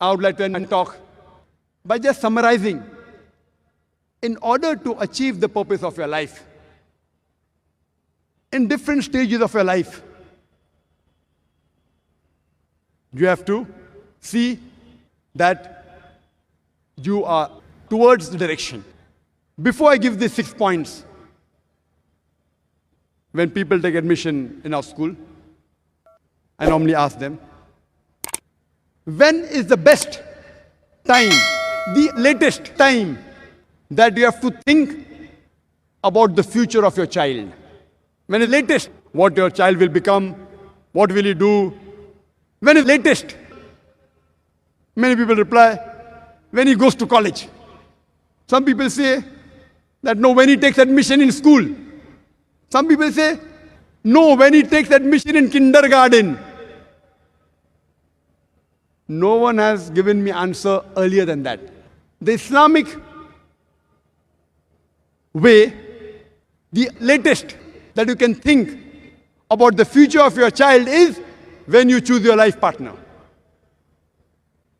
I would like to end my talk by just summarizing. In order to achieve the purpose of your life, in different stages of your life, you have to see that you are towards the direction. Before I give these 6 points, when people take admission in our school, I normally ask them, when is the best time, the latest time that you have to think about the future of your child? When is latest? What your child will become? What will he do? When is latest? Many people reply, when he goes to college. Some people say that no, when he takes admission in school. Some people say, no, when he takes admission in kindergarten. No one has given me answer earlier than that. The Islamic way, the latest that you can think about the future of your child is when you choose your life partner.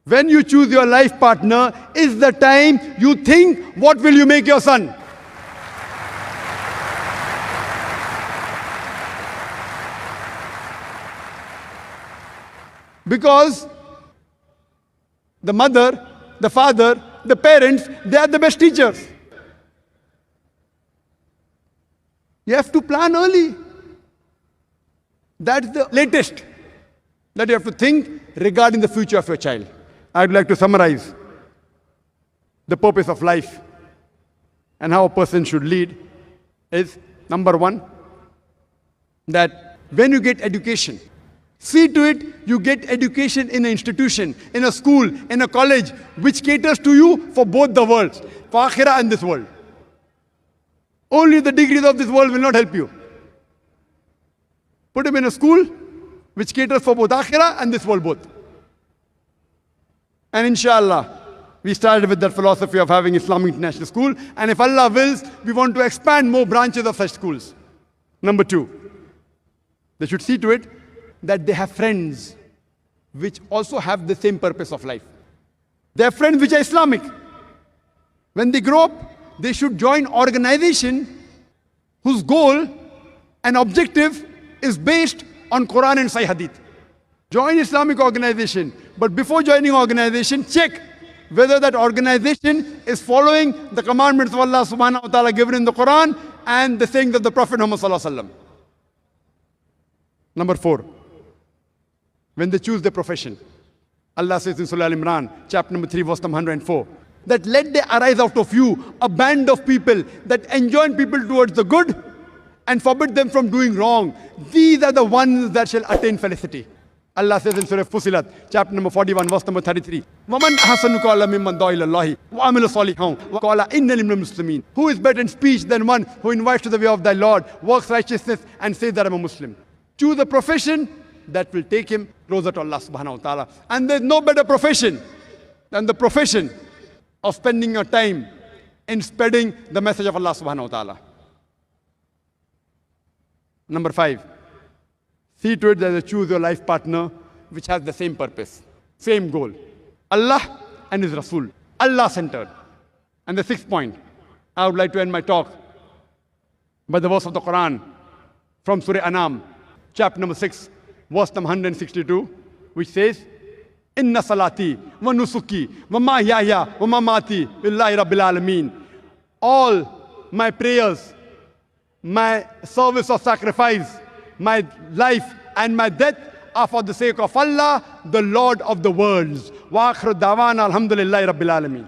When you choose your life partner is the time you think, what will you make your son? Because the mother, the father, the parents, they are the best teachers. You have to plan early. That's the latest that you have to think regarding the future of your child. I'd like to summarize the purpose of life and how a person should lead is, number one, that when you get education, see to it you get education in an institution, in a school, in a college, which caters to you for both the worlds, for akhirah and this world. Only the degrees of this world will not help you. Put him in a school which caters for both akhirah and this world both. And inshallah, we started with that philosophy of having Islamic International School, and if Allah wills, we want to expand more branches of such schools. Number two, they should see to it that they have friends which also have the same purpose of life. They have friends which are Islamic. When they grow up, they should join organization whose goal and objective is based on Quran and Sahih Hadith. Join Islamic organization, but before joining organization, check whether that organization is following the commandments of Allah subhanahu wa ta'ala given in the Quran and the sayings of the Prophet Muhammad sallallahu alaihi wasallam. Number four, when they choose their profession, Allah says in Surah Al-Imran, chapter number 3, verse number 104, that let there arise out of you a band of people that enjoin people towards the good and forbid them from doing wrong. These are the ones that shall attain felicity. Allah says in Surah Fusilat, chapter number 41, verse number 33, وَمَنْ أَحْسَنُ قَوْلًا مِمَّنْ دَعَا إِلَى اللَّهِ وَعَمِلَ صَالِحًا وَقَالَ إِنَّنِي مِنَ الْمُسْلِمِينَ. Who is better in speech than one who invites to the way of thy Lord, works righteousness, and says that I'm a Muslim? Choose a profession that will take him closer to Allah subhanahu wa ta'ala. And there's no better profession than the profession of spending your time in spreading the message of Allah subhanahu wa ta'ala. Number five, see to it that you choose your life partner which has the same purpose, same goal. Allah and His Rasul, Allah-centered. And the sixth point, I would like to end my talk by the verse of the Quran from Surah Anam, chapter number 6, verse number 162, which says, Inna salati wa nusuki wa mahyaya wa mamati lillahi rabbil alameen. All my prayers, my service of sacrifice, my life and my death are for the sake of Allah, the Lord of the worlds. Wa akhir da'wana alhamdulillahi rabbil alameen.